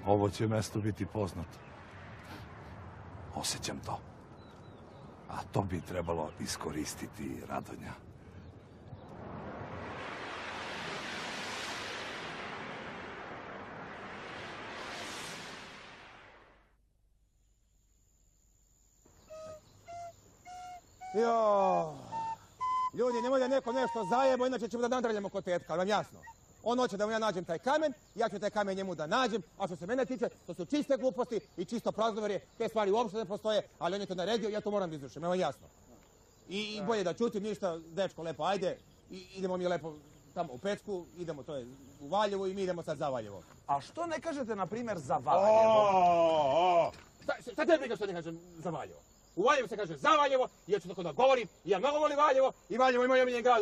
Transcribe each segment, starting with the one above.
Ovo će mesto biti poznato. Osjećam to. A to bi trebalo iskoristiti, Radonja. Jo, ljudi, nemoj da neko nešto zajebo, inače ćemo da nadravljamo kod petka, vam jasno. On hoće da mu ja nađem taj kamen, ja ću taj kamen njemu da nađem, a što se mene tiče, to su čiste gluposti i čisto praznoverje, te stvari uopšte ne postoje, ali on je to naredio, ja to moram da izvršim, evo jasno. I bolje da čutim, ništa, dečko, lepo, ajde, idemo mi lepo tamo u Pecku, idemo, to je u Valjevo i mi idemo sad za Valjevo. A što ne kažete, na primjer, za Valjevo? Šta te briga što ne kažem za Valjevo? U Valjevu se kaže za Valjevo, ja ću tako da govorim, ja mnogo volim Valjevo i Valjevo je moj omiljen grad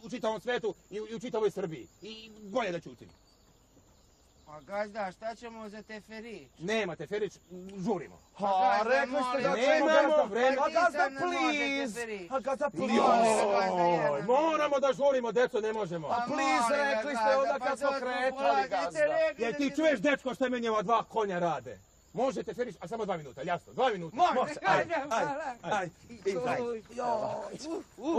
u čitavom svetu i u čitavoj Srbiji. I bolje da čutim. A gazda, šta ćemo za teferić? Nema teferić, žurimo. Ha, rekli ste da nemamo vremena. A gazda, please! A gazda, please! Moramo da žurimo, deco, ne možemo. A please, rekli ste onda kad smo kretali, gazda. Jer ti čuješ, dečko, šta meni ova dva konja rade? Može teferić, a samo 2 minuta, jasno, 2 minuta. Može, ajde.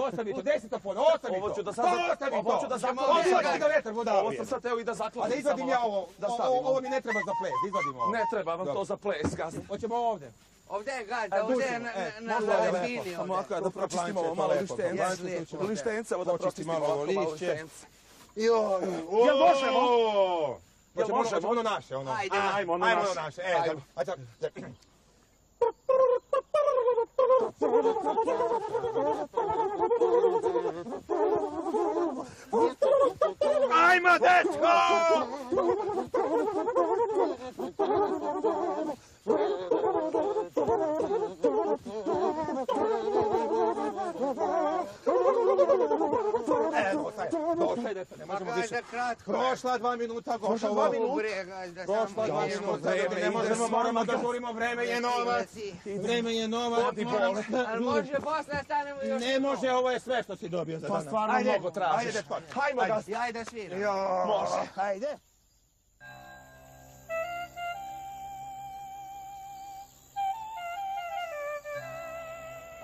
Ostavi to, 10 pona, ostavi to. Ovo ću da zaklopim. Ovo sam sad teo i da zaklopim. A da izvadim ja ovo, ovo mi ne treba za ples, izvadim ovo. Ne treba vam to za ples, gazda. Hoćemo ovdje. Ovdje je gazda, ovdje je na fini. Samo da pročistimo ovo malo lištence. Lištence, ovo da pročistimo ovo lišće. Jel možemo? Hoćemo ono naše, ono. Ajmo ono naše. Ajmo, dečko! Došaj, deca, ne možemo više. Prošla 2 minuta, Goša. Prošla 2 minuta? Prošla 2 minuta, ne možemo, moramo da žurimo, vreme je novac. Vreme je novac. Ali može posle stanemo još. Ne može, ovo je sve što si dobio za danas. Pa stvarno mnogo tražiš. Ajde, dečko. Hajmo, gazda. Ajde, sviram. Može. Ajde.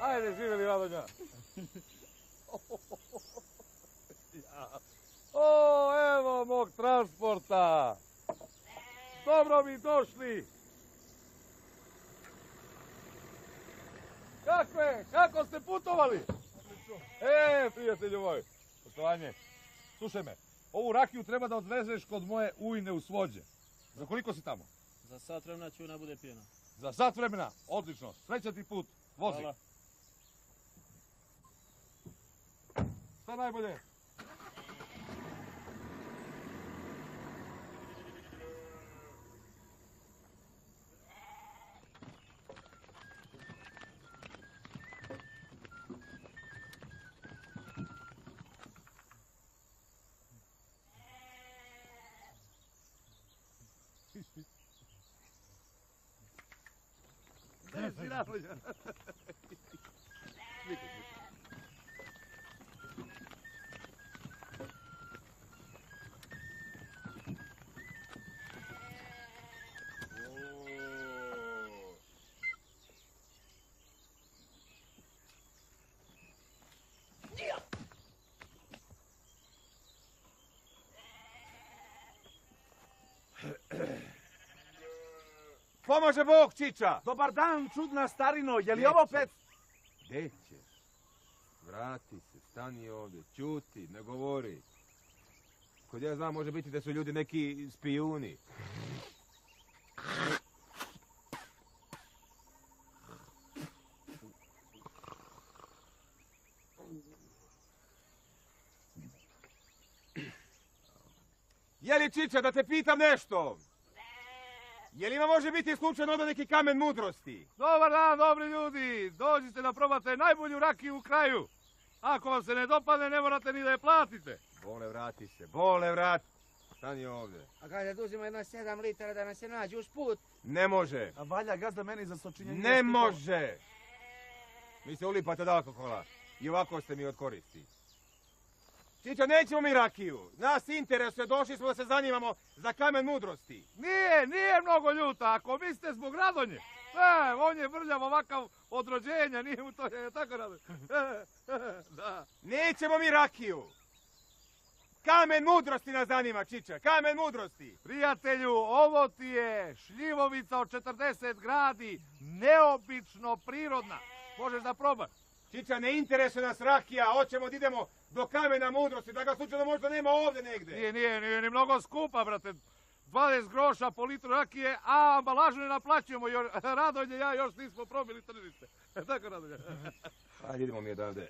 Ajde, živjeli, Radonja. O, evo mog transporta. Dobro mi došli. Kako ste putovali? Prijatelju moj, poštovanje, slušaj me, ovu rakiju treba da odvezeš kod moje ujne u Svođe. Za koliko si tamo? Za sat vremena će ona bude pijena. Za sat vremena, odlično, srećan ti put, vozi. Hvala. Šta najbolje? Gdje si, Radoja? Pomaže Bog, Čiča! Dobar dan, čudna starino, je li Neće. ovo opet? Gdje ćeš? Vrati se, stani ovdje, čuti, ne govori. Kod ja znam, može biti da su ljudi neki spijuni. Je li, Čiča, da te pitam nešto? Je li ima može biti slučajno ovdje neki kamen mudrosti? Dobar dan, dobri ljudi, dođite da probate najbolju rakiju u kraju. Ako vam se ne dopadne, ne morate ni da je platite. Bole, vrati se, bole, vrati. Stani ovdje. A gazda da uzimo jedno 7 litara da nam se nađe uz put. Ne može. A valja gazda meni za sočinjenje. Ne može! Mi se ulipate od alkohola. I ovako ste mi od koristi. Čiča, nećemo mi rakiju. Nas interesuje, došli smo da se zanimamo za kamen mudrosti. Nije mnogo ljuta, ako mislite zbog Radonje. On je vrljav ovakav od rođenja, nije mu to je tako Radonje. Da. Nećemo mi rakiju. Kamen mudrosti nas zanima, Čiča, kamen mudrosti. Prijatelju, ovo ti je šljivovica od 40 gradi, neobično prirodna. Možeš da probaš. Čiča, ne interesuje nas rakija, hoćemo da idemo do kamena mudrosti, da ga slučajno možda nema ovdje negdje. Nije ni mnogo skupa, brate. 20 groša po litru rakije, a ambalažu ne naplaćujemo, jer Radonje i ja još nismo probili tržište. Tako, Radonje. Ajde, idemo mi odavde.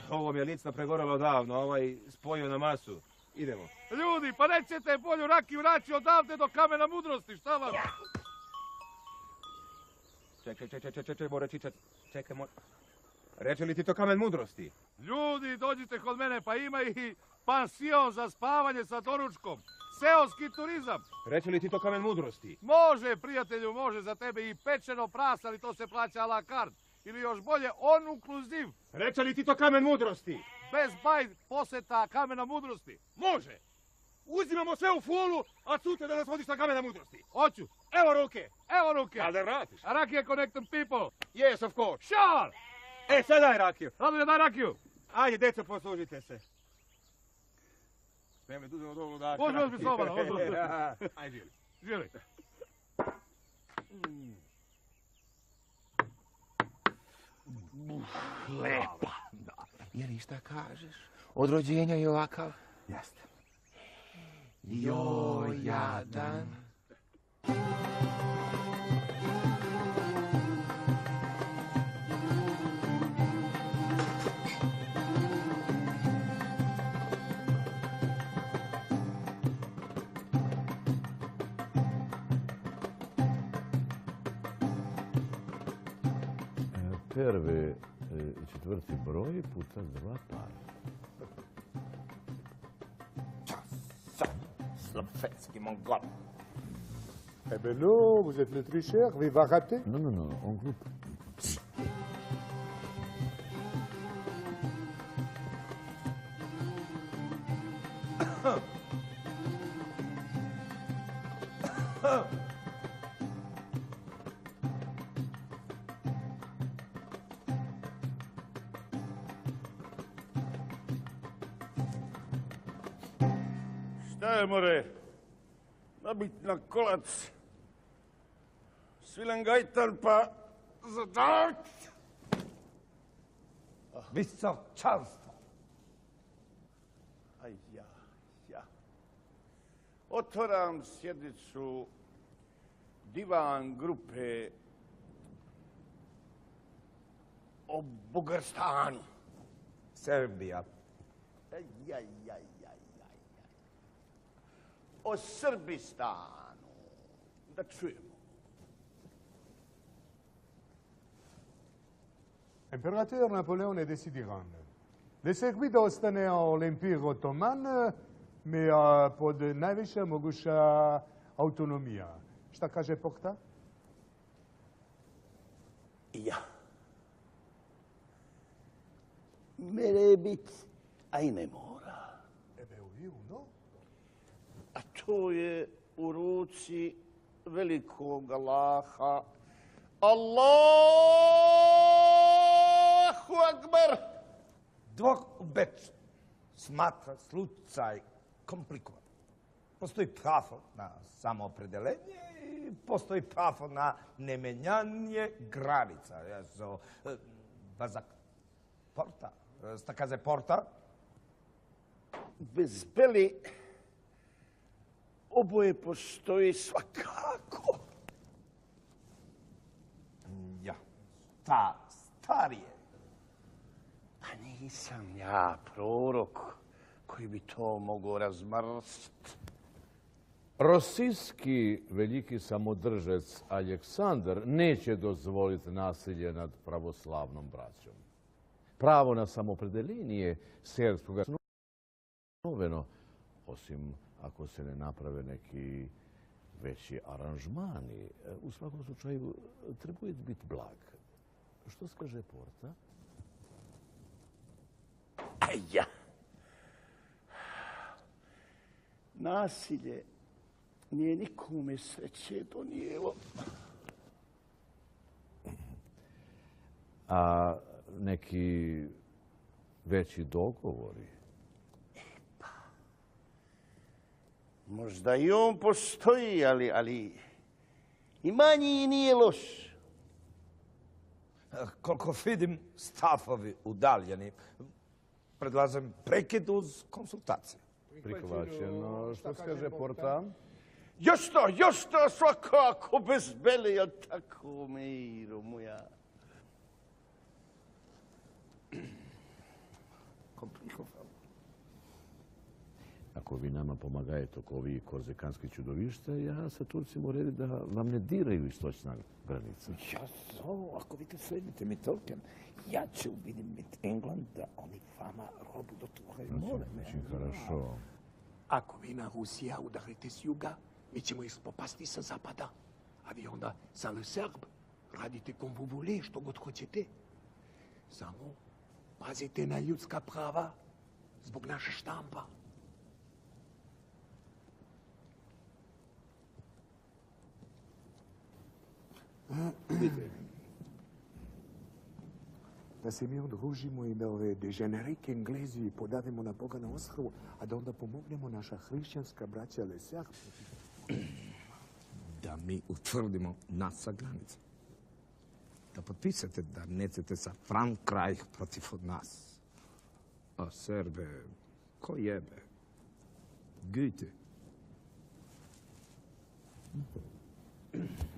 Ovo mi je licno pregoralo davno, ovaj spojio na masu. Idemo. Ljudi, pa nećete bolju rakiju naći odavde do kamena mudrosti, šta vam? Čekaj, more, Čiča, čekaj, more. Reče li ti to kamen mudrosti? Ljudi, dođite kod mene, pa ima i pansion za spavanje sa doručkom. Seoski turizam. Reče li ti to kamen mudrosti? Može, prijatelju, može za tebe i pečeno prasa, ali to se plaća a la carte. Ili još bolje, on inkluziv. Reče li ti to kamen mudrosti? Bez baj poseta kamena mudrosti. Može! Uzimamo sve u fulu, a sutra da nas vodiš na kamena mudrosti. Hoću. Evo ruke! Evo ruke. A da vratiš? A rakija connecting people. Yes, of course. Sure. Sad daj rakiju. Radonje, daj rakiju. Ajde, deco, poslužite se. Spremni, da uzmemo dovoljno da... Može ozbi slobodno, može. Ajde, žili. Žili. Lepa. Je li šta kažeš? Od rođenja je ovakav? Jeste. Joj, jadan. Prvi i četvrti broj puta 2 par. Slopetski mongol. Eh ben non, vous êtes le tricheur, il va rater. Non, en groupe. Šta je, more? Nabit na kolac. Svilen gajtan, pa za dart. Visočanstvo. Aj ja. Otvaram sjednicu divan grupe o Bugarstanu. Srbija. O Srbistanu. Da čujemo. Imperator Napoleon est décidéral. Le circuit da ostane l'Empire Ottoman, mais pod najviša moguća autonomija. Šta kaže Porta? Ja. Mere bit, a i ne mora. No? A to je u ruci velikog Allaha. Allahu Akbar! Dvor u Beču smatra slučaj komplikovan. Postoji pravo na samoopredelenje i postoji pravo na nemenjanje granica. Bazak Porta. Sta kaže Porta? Bez Beli oboje postoji svakako. Ja, ta starije. A nisam ja prorok koji bi to mogao razmrst. Rosijski veliki samodržec Aleksandar neće dozvoliti nasilje nad pravoslavnom braćom. Pravo na samopredelenje serbskog osnoveno, osim ako se ne naprave neki veći aranžmani. U svakom slučaju trebuje biti blag. Što skaže Porta? Ja. Nasilje nije nikome sreće donijelo. A neki veći dogovori? Možda i on postoji, ali i manji nije loš. Koliko vidim, stavovi udaljeni. Predlažem prekid uz konsultacije. Prihvaćeno. Što kaže Porta? Još to svakako bez Beli, jel tako, Miro moja? Komplikovano. Ako vi nama pomagajete oko ovih korzikanskih čudovišta, ja sa Turcima uredim da vam ne diraju istočna granica. Ja zovu, ako vi te sredite mi Tolkien, ja ću vidim mit England da oni vama robu dotvoraju more. Znači, хорошо. Ako vi na Rusija udarite s juga, mi ćemo ih popasti sa zapada. A vi onda sa le Serb radite kom vous voulez, što god hoćete. Samo pazite na ljudska prava zbog naše štampa. Da se mi udružimo i da ove deženerike Englezi podavimo na Boga na ostrovu, a da onda pomognemo naša hrišćanska braća Lesjar. Da mi utvrdimo naša granica. Da potpisate da nećete sa Frankreich protiv od nas. A Serbe, ko jebe? Goethe.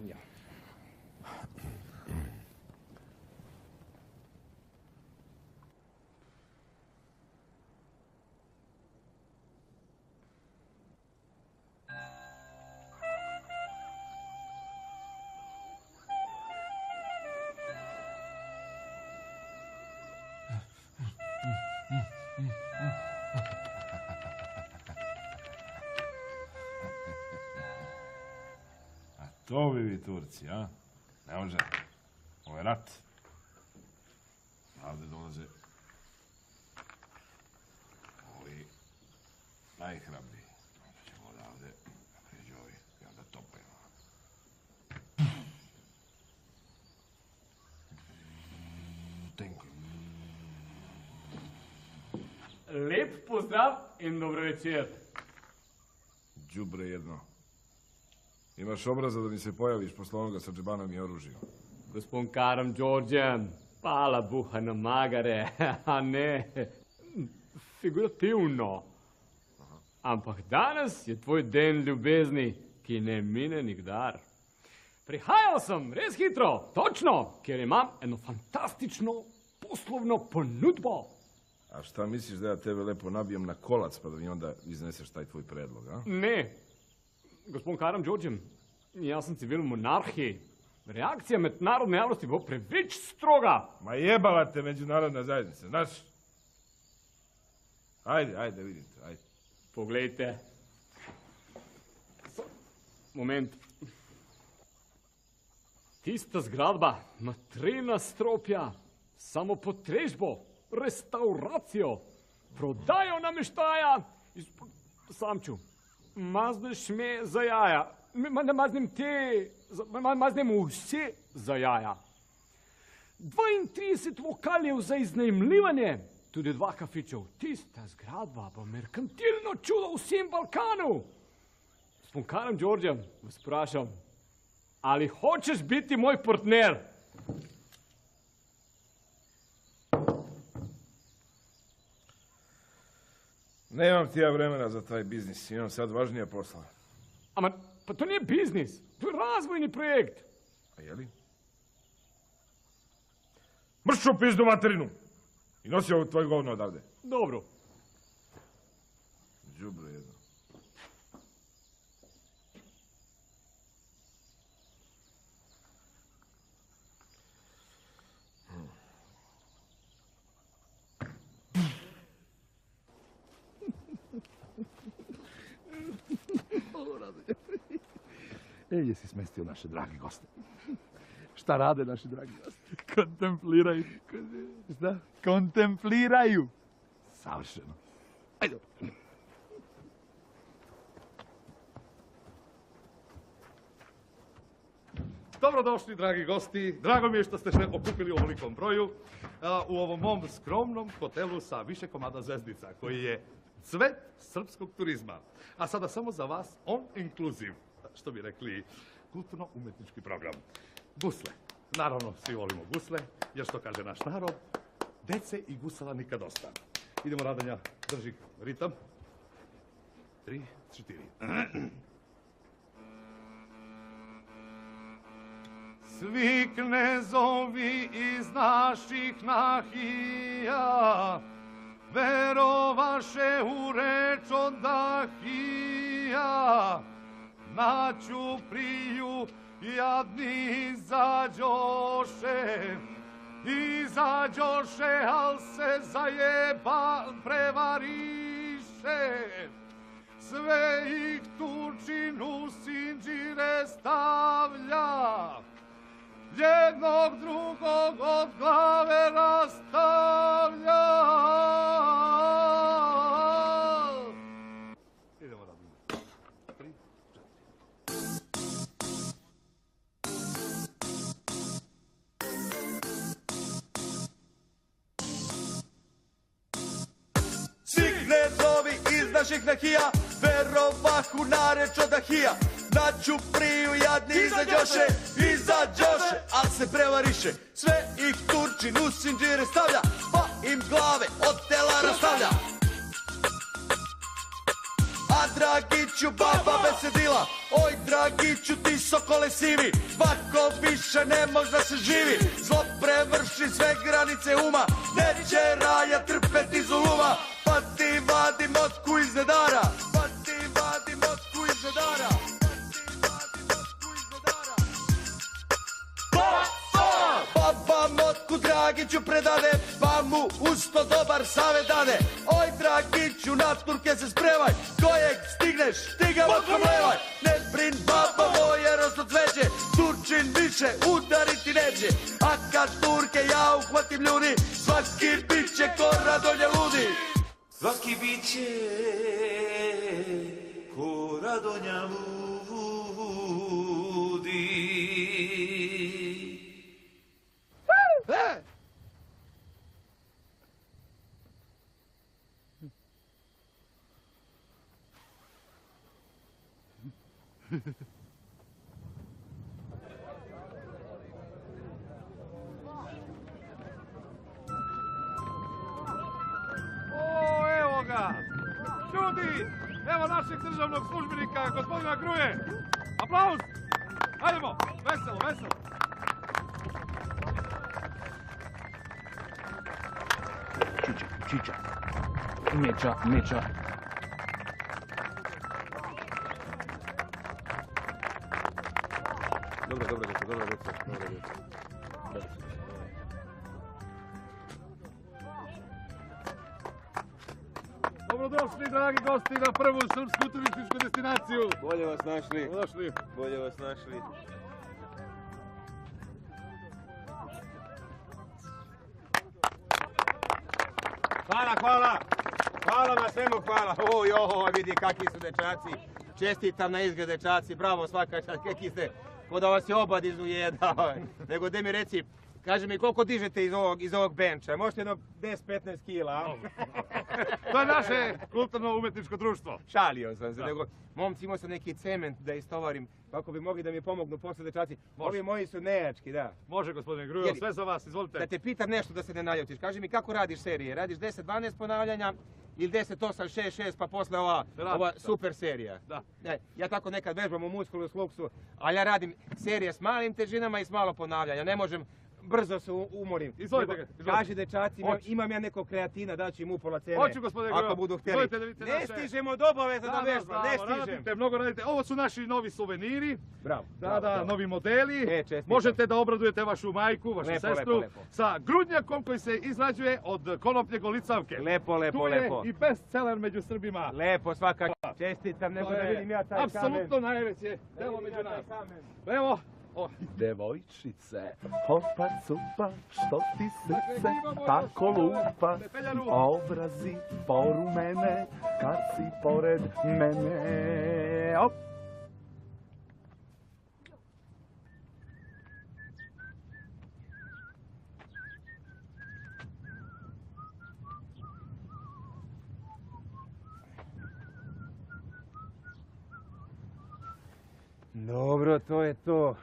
Ja. To bi vi Turci, a? Ne može. Ovo je rat. Ovdje dolaze ovi najhrabriji. Onda ćemo odavde da pređu ovi i onda topimo. Tenko. Lep pozdrav in dobro večer. Đubre jedno. Imaš obraza da mi se pojaviš posle onoga sa džebanom i oružjem. Gospod Karam Đorđan, Pala buha na magare, a ne figurativno. Ampak danes je tvoj den ljubezni, ki ne mine nikdar. Prihajal sem res hitro, točno, ker imam eno fantastično poslovno ponudbo. A šta misliš da ja tebe lepo nabijem na kolac pa da mi onda izneseš taj tvoj predlog, a? Ne, gospod Karamđorđem, ja sam civil monarhiji. Reakcija međunarodne javnosti bo preveč stroga. Ma jebala te međunarodna zajednica, znaš? Ajde, vidite, ajde. Poglejte. Moment. Tista zgradba ima 3 nastropja, samo potrežbo, restauracijo, prodajo nameštaja. Samču, mazneš me za jaja. Ne maznem te, maznem vse za jaja. 32 lokaljev za iznajmljivanje, tudi 2 kafičev. Tista zgradba bo merkantilno čudo vsem Balkanu. S Karamđorđem vas vprašam, ali hočeš biti moj partner? Nemam ti ja vremena za taj biznis, imam sad važnija posla. Ama, pa to nije biznis, to je razvojni projekt. A je li? Mršu pizdu materinu i nosi ovo tvoj govno odavde. Dobro. Đubre jedno. Gdje si smestio naše dragi goste? Šta rade naši dragi gosti? Kontempliraju. Šta? Kontempliraju. Savršeno. Ajde. Dobrodošli, dragi gosti. Drago mi je što ste se okupili u ovolikom broju u ovom mom skromnom hotelu sa više komada zvezdica, koji je cvet srpskog turizma. A sada samo za vas on inclusive, što bi rekli, kulturno-umetnički program. Gusle. Naravno, svi volimo gusle, jer što kaže naš narod, dece i gusala nikad dosta. Idemo, Radanja, drži ritam. 3, 4. Svi knezovi iz naših nahija verovaše u reč od Dahija. Na Ćupriju jadni izađoše, al se prevariše. Sve ih tučinu sinđire stavlja, jednog drugog od glave rastavlja. Idemo da vidimo. 3. Svi knezovi iz naših nahija verovahu na reč od Dahija. Na Ćupriju jadni izađoše, al se prevariše. Sve ih Turčin u sinđire stavlja, pa im glave od tela rastavlja. A Dragiću baba besedila, oj Dragiću ti sokole sivi, svako više ne može da se živi. Zlo prevrši sve granice uma, neće raja trpeti zuluma. Pa ti vadi motku iz nedara, Baba motku Dragiću predade, pa mu usto dobar savjet dade. Oj Dragiću, na Turke se spremaj, kojeg stigneš, ti ga motkom levaj. Ne brin baba moje rosto cveće, Turčin više udariti neće. A kad Turke ja uhvatim ljudi, svaki bit će ko Radonja ludi. Svaki bit će ko Radonja ludi. Ljudi, evo našeg državnog službenika, gospodina Gruje. Aplauz! Hajdemo, veselo, veselo. Čiča. Meča. Dobro, djeco. Dobrodošli, dragi gosti, na prvu srpsku turističku destinaciju. Bolje vas našli. Dobrodošli. Bolje vas našli. Hvala na svemu, hvala. Vidi kakvi su dečaci. Čestitam na izgled, dečaci. Bravo, svaka čast. Keki ste, ko da vas je oba izujeda. Nego da mi reci, kaži mi koliko dižete iz ovog benča? Možete jedno 10-15 kila, a? To je naše kulturno-umetničko društvo. Šalio sam se, nego momci imao sam neki cement da istovarim, kako bi mogli da mi pomognu posle, dečaci. Ovi moji su nejački, da. Može, gospodine Grujo, sve za vas, izvolite. Da te pitam nešto da se ne naljutiš. Kaži mi kako radiš serije? Radiš 10-12 ponavljanja ili 10-8-6-6 pa posle ova super serija? Da. Ja tako nekad vežbam u muskulu i sluksu, ali ja radim serije s malim težinama i s malo ponavljanja. Ne možem, brzo se umorim. Izvolite. Kaži dečaci, imam ja nekog kreatina, daću im upola cene. Hoću, gospodine Grujo. Ako budu htjeli. Ne stižemo od obaveza da vežbam, ne stižem. Radite, mnogo radite. Ovo su naši novi suveniri. Bravo. Da, novi modeli. Možete da obradujete vašu majku, vašu sestru. Sa grudnjakom koji se izrađuje od konoplje golicavke. Lepo. Tu je i bestseller među Srbima. Lepo, svaka čestitam, nego da vidim ja taj kamen. Apsolutno najveće delo među nas. Evo. Devojčice, hopa cupa, što ti srce tako lupa, obrazi porumene, kad si pored mene. Op. Dobro, to je to.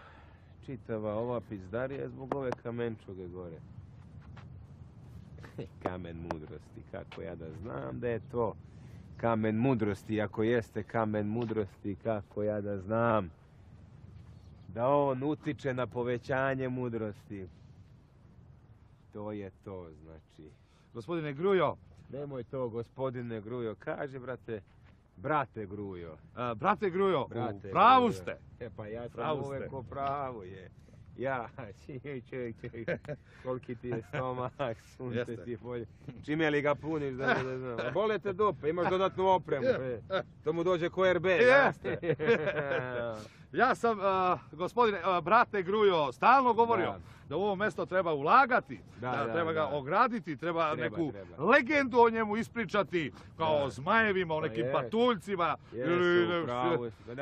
Čitava ova pizdarija je zbog ove kamenčuge gore. Kamen mudrosti, kako ja da znam da je to kamen mudrosti, ako jeste kamen mudrosti, kako ja da znam da on utiče na povećanje mudrosti. To je to, znači. Gospodine Grujo. Nemoj to, gospodine Grujo, kaži, brate Grujo. Brate Grujo, u pravu ste. Pa ja sam uvek u pravu je. Ja, ček, koliki ti je stomak, sunce ti je bolje. Čime li ga puniš da ne znam. Bole te dupe, imaš dodatnu opremu. To mu dođe ko RB. Ja sam, gospodine, brate Grujo, stalno govorio da u ovo mjesto treba ulagati, treba ga ograditi, treba neku legendu o njemu ispričati, kao o zmajevima, o nekim patuljcima.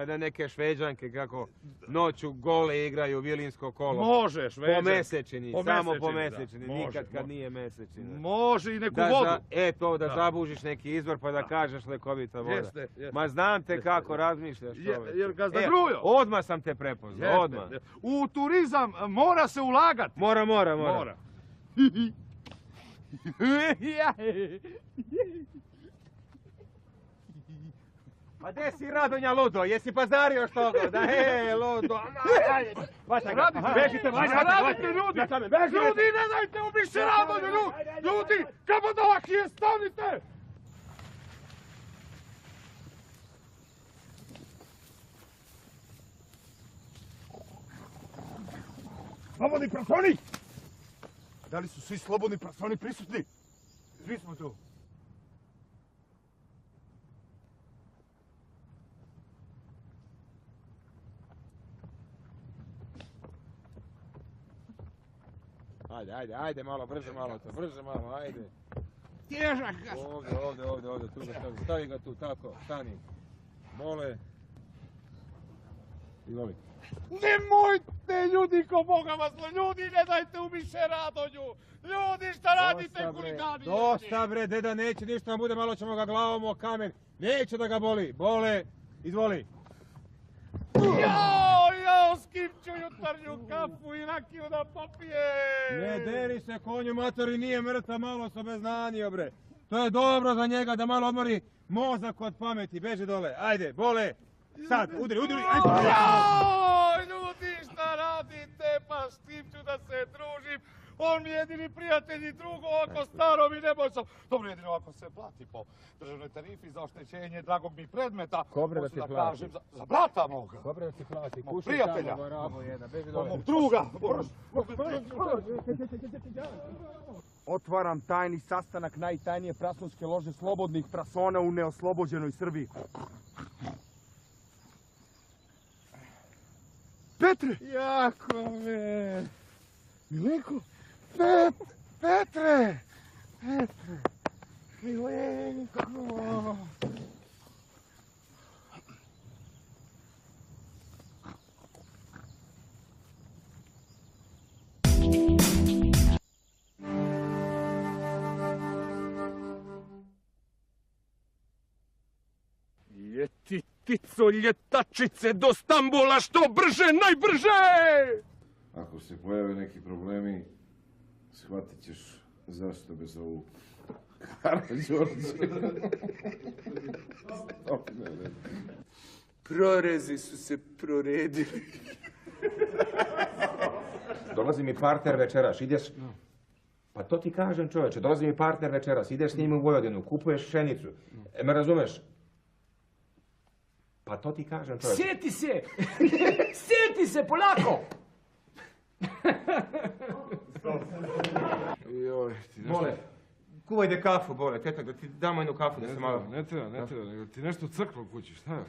Da neke Šveđanke kako noću gole igraju vilinsko kolo. Može, Šveđanke. Po mesečini, samo po mesečini, nikad kad nije mesečina. Može i neku vodu. Eto, da zabužiš neki izvor pa da kažeš lekovita voda. Ma znam te kako razmišljaš čovječe. Jer gazda Grujo. Odmah sam te prepoznao, odmah. U turizam mora se ulagati. Mora. Pa gdje si Radonja ludo? Jesi pazario što go? Da ludo. Bežite, radite ljudi! Ljudi, ne dajte ubiše Radonju! Ljudi, kabadovakije, stanite! Slobodni prasoni! Da li su svi slobodni prasoni prisutni? Svi smo tu. Ajde, malo, brže malo, ajde. Težak ga. Ovdje, tu ga stavi ga tu, tako, stani. Mole. Izvoli. Nemojte, ljudi, ko Boga vas, ljudi, ne dajte ubiše Radonju! Ljudi, šta radite, huligani? Dosta bre, deda neće ništa nam bude, malo ćemo ga glavom o kamen. Neće da ga boli, bole, izvoli. Jao, s kim ću jutarnju kafu i rakiju da popije? Ne deri se konju, matori, nije mrtav, malo sam beznanio bre. To je dobro za njega da malo odmori mozak od pameti. Beži dole. Ajde, bole. Sad, udri, ajde. Joj, ljudi, šta radite? Pa s tim ću da se družim. On mi je jedini prijatelj i drugo oko staro mi ne možem. Dobro, jedino ako se plati po državnoj tarifi za oštećenje dragog mi predmeta. Kobre da ti plati. Za brata moga. Kobre da ti plati. Mog prijatelja. Mog druga. Otvaram tajni sastanak najtajnije prasonske lože slobodnih prasona u neoslobođenoj Srbiji. Petre! Jakove! Milenko! Petre! Milenko! Ljeti, tico, ljetačice do Stambula, što brže, najbrže! Ako se pojave neki problemi, shvatit ćeš zašto me zovu Karađorđe. Prorezi su se proredili. Dolazi mi partner večeras, ideš... Pa to ti kažem, čoveče, dolazi mi partner večeras, ideš s njim u Vojvodinu, kupuješ pšenicu. Me razumeš? Pa to ti kažem, čoveče. Sjeti se! Sjeti se, polako! Bole, kuvajde kafu, Bole, tetak, da ti damo jednu kafu da se malo... Ne treba, nego ti nešto crklo u kući, šta je?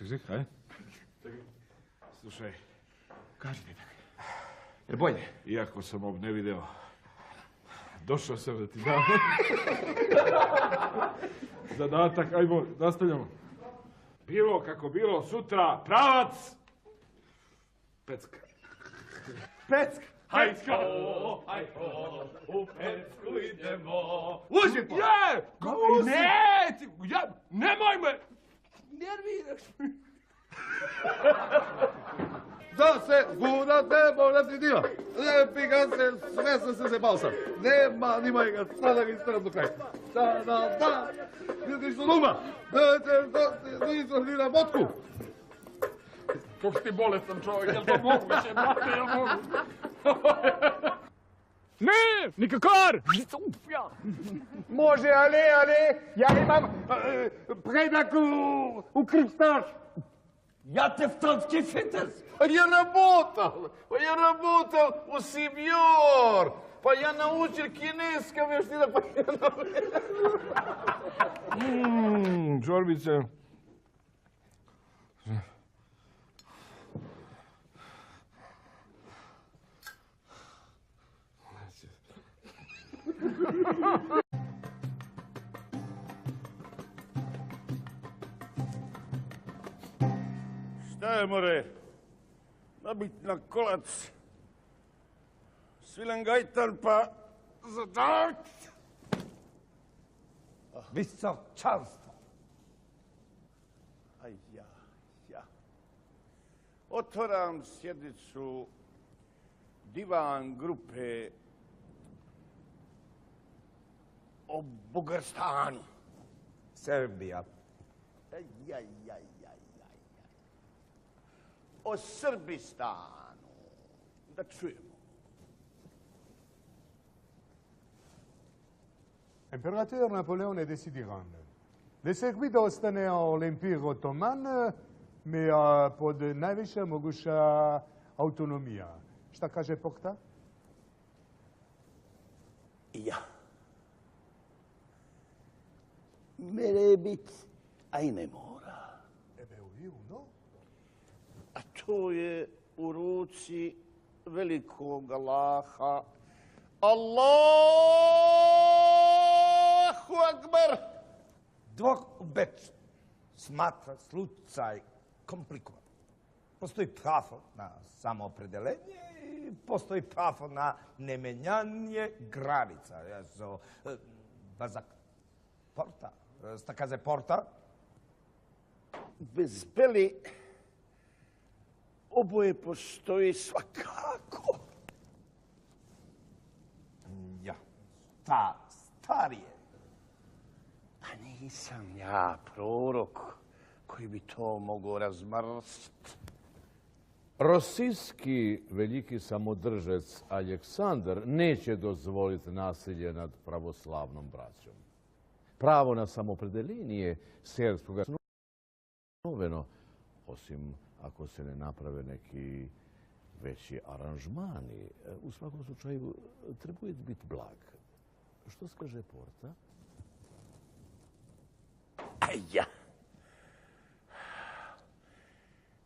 Čekaj, slušaj. Kaži, tetak. Jer bolje? Iako sam ovog ne video, došao sam da ti dam zadatak, ajmo, nastavljamo. Bilo kako bilo, sutra, pravac, Pecka. Pecka! Hajsko, u Pecku idemo. Uđi pa! Je! Ne! Nemoj me! Nerviraš mi. Da se gurate, boleti dio. Lijepi ga se, sve sam se zebao sam. Nema, nimaj ga, sada ga isteram do kraja. Da. Vidiš što duma. Nisam ni na vodku. Kako ti bolestan čovjek, jel to moguće, brate, jel mogu? Ne, nikakar! Može, ali, ja imam predak u kripstaš. Ja te vtratki fites. Ja работал у Сибьор. Pa ja naučil kineska vještina, pa ja naučil. Čorbice. Šta je, more? Nabit na kolac. Svilen gajtan, pa za tak. Visočanstvo. Aj ja. Otvaram sjednicu divan grupe o Bugarstanu. Srbija. O Srbistanu. Da čujemo. Impérateur Napoléon est décidé rendre. Les Serbie da ostane l'Empire Ottoman, mais pod najviša moguća autonomija. Šta kaže Porta? Ja. Mere bit, a i ne mora. No? A to je u ruci velikog Allaha. Allahu Akbar! Dvor u Beču smatra slučaj komplikovan. Postoji pravo na samoopredelenje i postoji pravo na nemenjanje granica. Bazak Porta. Sta kaže Porta? bez Beli oboje postoji svakako. Ja, ta starije. Pa nisam ja prorok koji bi to mogao razmrst. Rosijski veliki samodržec Aleksandar neće dozvoliti nasilje nad pravoslavnom braćom. Pravo na samopredeljenje serbskog obnovljeno, osim ako se ne naprave neki veći aranžmani. U svakom slučaju trebuje biti blag. Što skaže Porta? Ja.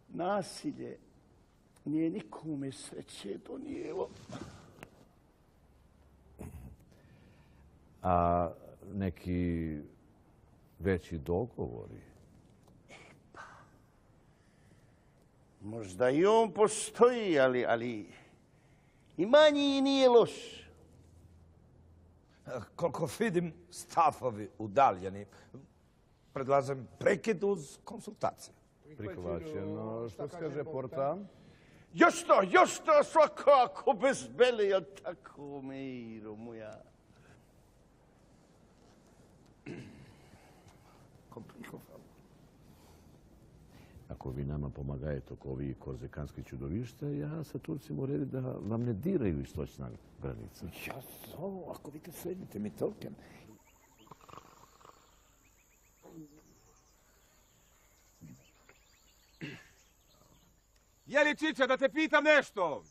Nasilje nije nikome sreće donijelo. A neki veći dogovori? Možda i on postoji, ali i manji nije loš. Koliko vidim, stafovi udaljeni. Predlažem prekid uz konsultacije. Prihvaćeno. Što kaže Porta? Još to svakako bez Beli, jel tako, Miro moja? Ako vi nama pomagajete oko ovih korzikanskih čudovišta, ja sa Turcima uredim da vam ne diraju istočna granica. Ja zovu, ako vi te sredite mi tolken. Je li, Čiča, da te pitam nešto?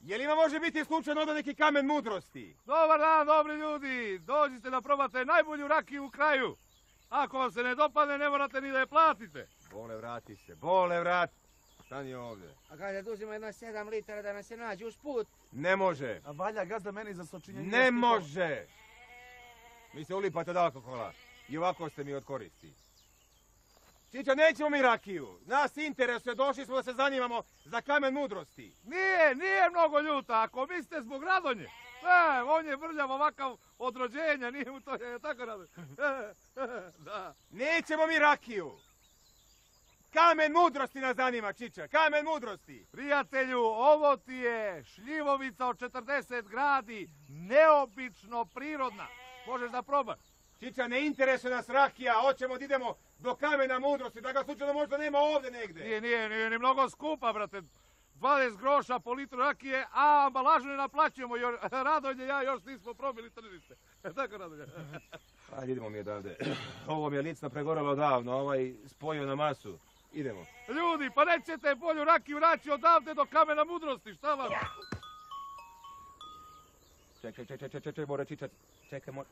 Je li ima može biti slučajno ovdje neki kamen mudrosti? Dobar dan, dobri ljudi. Dođite da probate najbolju rakiju u kraju. Ako vam se ne dopadne, ne morate ni da je platite. Bole, vrati se, bole, vrati. Stani ovdje. A gazda, da uzimo jedno 7 litara da nam se nađe uz put. Ne može. A valja gazda meni za sočinjenje. Ne može. Vi se ulipate od alkohola. I ovako ste mi od koristi. Čiča, nećemo mi rakiju. Nas interesuje, došli smo da se zanimamo za kamen mudrosti. Nije mnogo ljuta. Ako mislite zbog Radonje, on je vrljav ovakav od rođenja, nije mu to tako rado. Da. Nećemo mi rakiju. Kamen mudrosti nas zanima, Čiča, kamen mudrosti. Prijatelju, ovo ti je šljivovica od 40 gradi, neobično prirodna. Možeš da probaš. Čiča, ne interesuje nas rakija, hoćemo da idemo do kamena mudrosti, da ga slučajno možda nema ovdje negdje. Nije ni mnogo skupa, brate. 20 groša po litru rakije, a ambalažu ne naplaćujemo, jer Radonje ja još nismo probili tržište. Tako, Radonje. Ajde, idemo mi odavde. Ovo mi je licno pregorelo davno, ovaj spojio na masu. Idemo. Ljudi, pa nećete bolju rakiju naći odavde do kamena mudrosti, šta vam? Čekaj, mora Čiča, čekaj, mora.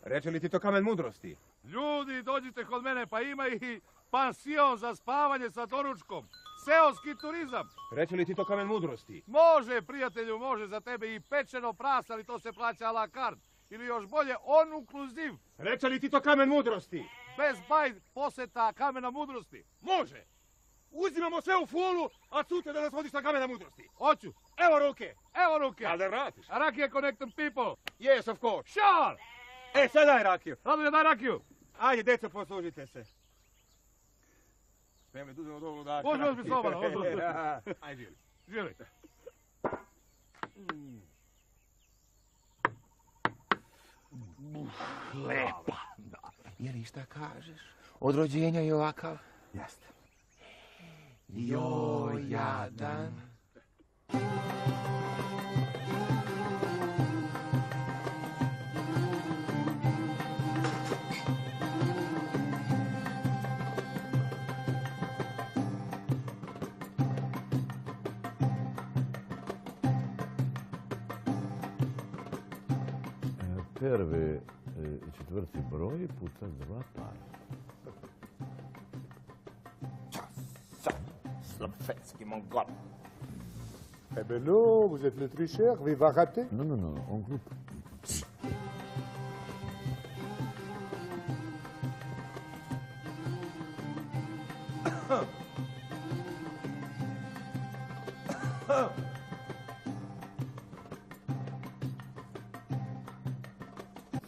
Reče li ti to kamen mudrosti? Ljudi, dođite kod mene, pa ima i pansion za spavanje sa doručkom. Seoski turizam. Reče li ti to kamen mudrosti? Može, prijatelju, može za tebe i pečeno prasa, ali to se plaća a la carte. Ili još bolje, on inkluziv. Reče li ti to kamen mudrosti? Bez baj poseta kamena mudrosti. Može. Uzimamo sve u fulu, a sutra da nas vodiš na kamena mudrosti. Hoću. Evo ruke. Evo ruke. A da vratiš? A rakija connecting people. Yes, of course. Sure. Sad daj rakiju. Radonje, daj rakiju. Ajde, deco, poslužite se. Spremni, uzmemo do ludaka. Može ozbi slobodno, Ajde, žili. Lepa. Je li šta kažeš? Od rođenja je ovakav? Jeste. Joj, jadan. Prvi i četvrti broj puta 2 para. Slopetski mongol. Eh ben non, vous êtes le tricheur, vous va rater. Non, en groupe.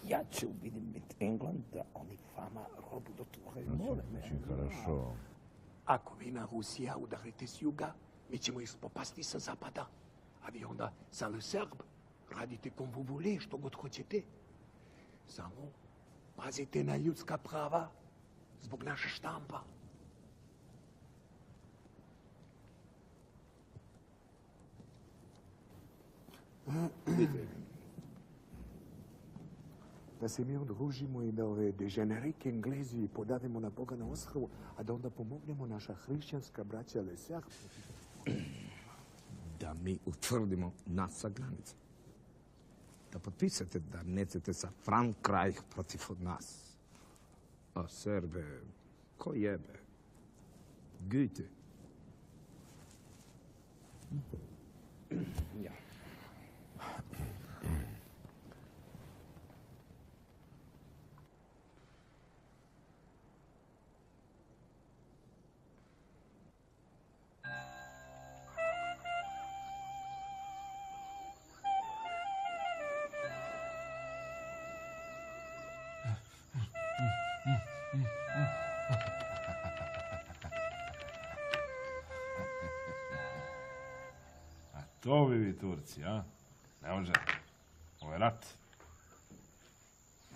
Ja ću vidim mit England da oni vama robu do Znači, хорошо. Ako vi na Rusija udarite s juga, mi ćemo ih popasti sa zapada. A vi onda za le Serb radite kom vous voulez, što god hoćete. Samo pazite na ljudska prava zbog naše štampa. Da se mi udružimo i da ove deženerike Englezi podavimo na Boga na ostrvu, a da onda pomognemo naša hrišćanska braća le Serb. Da mi utvrdimo naša granica. Da potpisate da nećete sa Frankreich protiv nas. A Serbe, ko jebe? Goethe. Ja. To bi vi Turci, a? Ne može. Ovo je rat.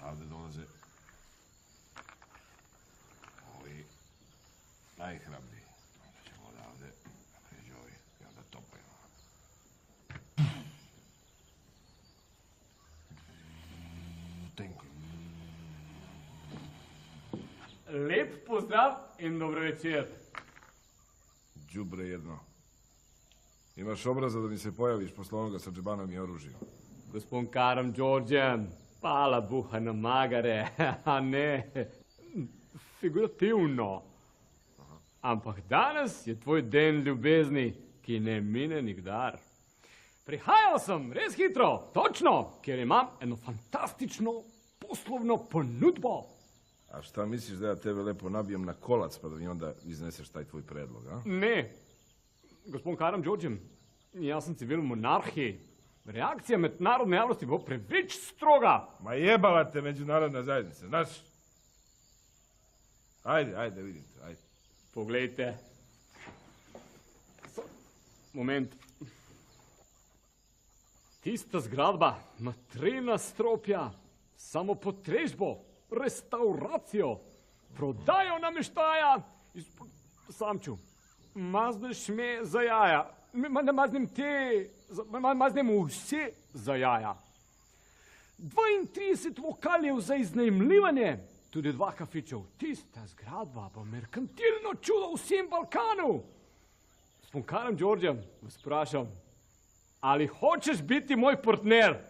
Ovdje dolaze ovi najhrabriji. Onda ćemo odavde pređu ovi i onda topajmo. Tenko. Lep pozdrav in dobro večer. Đubre jedno. Imaš obraza da mi se pojaviš posle onoga sa džebanom i oružjem. Gospod Karam Đorđem, pala buha na magare, a ne figurativno. Ampak danes je tvoj den ljubezni, ki ne mine nikdar. Prihajal sem res hitro, točno, ker imam eno fantastično poslovno ponudbo. A šta misliš da ja tebe lepo nabijem na kolac pa da mi onda izneseš taj tvoj predlog, a? Ne, gospod Karam Đorđem, jaz sem civil monarhiji. Reakcija mednarodne javnosti bo preveč stroga. Ma jebala te međunarodna zajednica, znaš? Ajde, vidim te, ajde. Poglejte. Moment. Tista zgradba ima 3 nadstropja, samo potrežbo, restauracijo, prodajo nameštaja. Samču, mazneš me za jaja. Maznem vse za jaja. 32 lokaljev za iznajmljivanje, tudi 2 kafičev. Tista zgradba bo merkantilno čudo v vsem Balkanu. S Punkarem Đorđem vas vprašam, ali hočeš biti moj partner?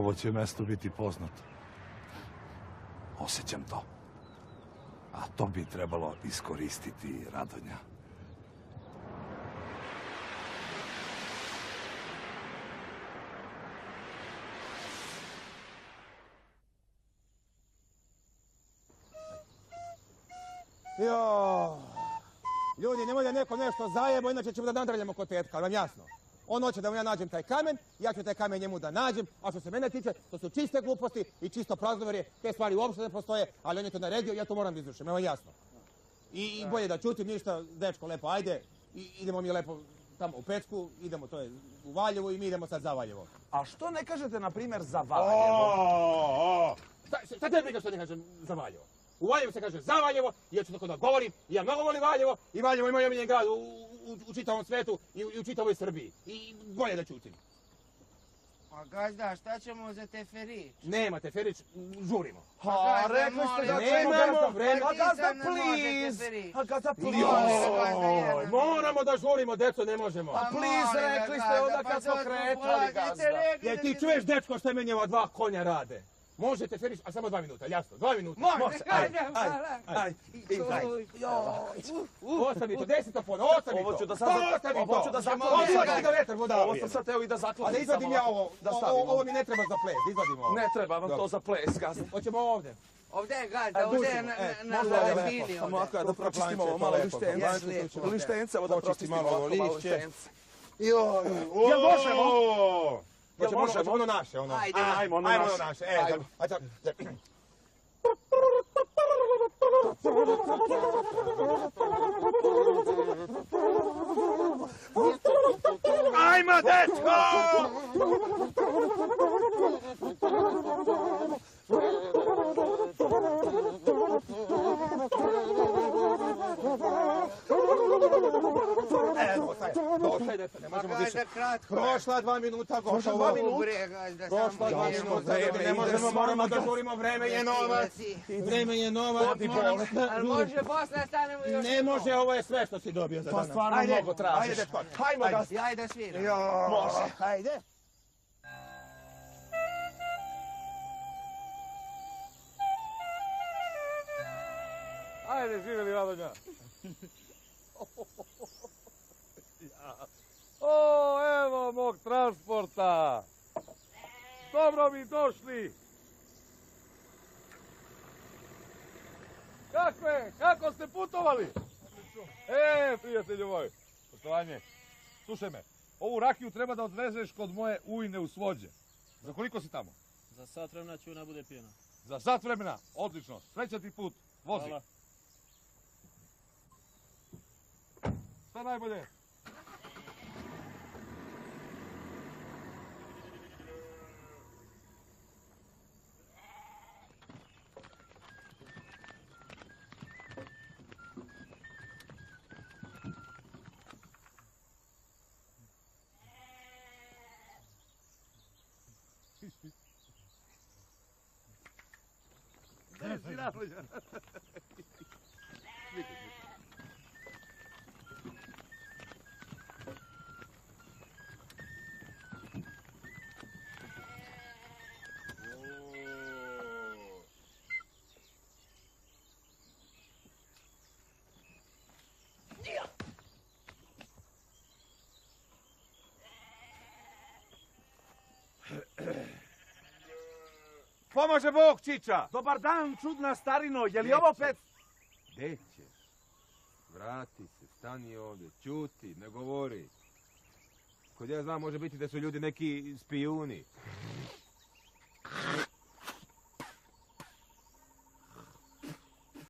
ovo će mesto biti poznato. Osjećam to. A to bi trebalo iskoristiti, Radonja. Jo, ljudi, nemoj da neko nešto zajebo, inače ćemo da nadrljamo kod tetka, ali vam jasno. On hoće da mu ja nađem taj kamen, ja ću taj kamen njemu da nađem, a što se mene tiče, to su čiste gluposti i čisto praznoverje, te stvari uopšte ne postoje, ali on je to naredio, ja to moram da izvršim, evo jasno. I bolje da čutim ništa, dečko, lepo, ajde, idemo mi lepo tamo u Pecku, idemo, to je u Valjevo i mi idemo sad za Valjevo. A što ne kažete, na primjer, za Valjevo? Šta te briga što ne kažem za Valjevo? U Valjevu se kaže za Valjevo, i ja ću tako da govorim, i ja mnogo volim Valjevo, i Valjevo je moj omiljen grad u čitavom svetu i u čitavoj Srbiji. I bolje da čutim. A gazda, šta ćemo za teferić? Nema teferić, žurimo. A rekli ste da nemamo vremena. A gazda, please! A gazda, please! Moramo da žurimo, deco, ne možemo. A please, rekli ste onda kad smo kretali, gazda. Jer ti čuješ, dečko, šta meni ova dva konja rade? Možete feriš, a samo 2 minuta, jasno, 2 minuta. Može, ajde. Ostavi to, desi to pono, ostavi to. Ovo ću da zaklopim. Izvadi ga vetar, vodavije. Ovo sam sad teo i da zaklopim. Ali izvadim ja ovo, ovo mi ne treba za ples, izvadim ovo. Ne treba vam to za ples, gazda. Hoćemo ovdje. Ovdje je gazda, ovdje je na fini. Samo ako da pročistimo ovo malo lištence, ovo da pročistimo ovo lištence. Jel možemo? Hoćemo ono naše, ono. Ajmo ono naše. Ajmo, dečko! Došaj, dečko, ne možemo više. Prošla 2 minuta, gotovo. Prošla 2 minuta, ne možemo, moramo da žurimo, vreme je novac. Vreme je novac. Ali može posle stanemo još. Ne može, ovo je sve što si dobio za danas. Pa stvarno mnogo tražiš. Ajde, dečko. Hajmo, gazda. Ajde da sviram. Može. Ajde. Ajde, živjeli, Radonja. O, evo mog transporta. Dobro mi došli. Kako ste putovali? Prijatelju moj, poštovanje, slušaj me, ovu rakiju treba da odvezeš kod moje ujne u Svođe. Za koliko si tamo? Za sat vremena će ona bude pijena. Za sat vremena, odlično, srećan ti put, vozi. Hvala. Sve najbolje. Pomože Bog, Čiča! Dobar dan, čudna starino, je li ovo opet... Gdje ćeš? Vrati se, stani ovdje, ćuti, ne govori. Kod ja znam, može biti da su ljudi neki spijuni.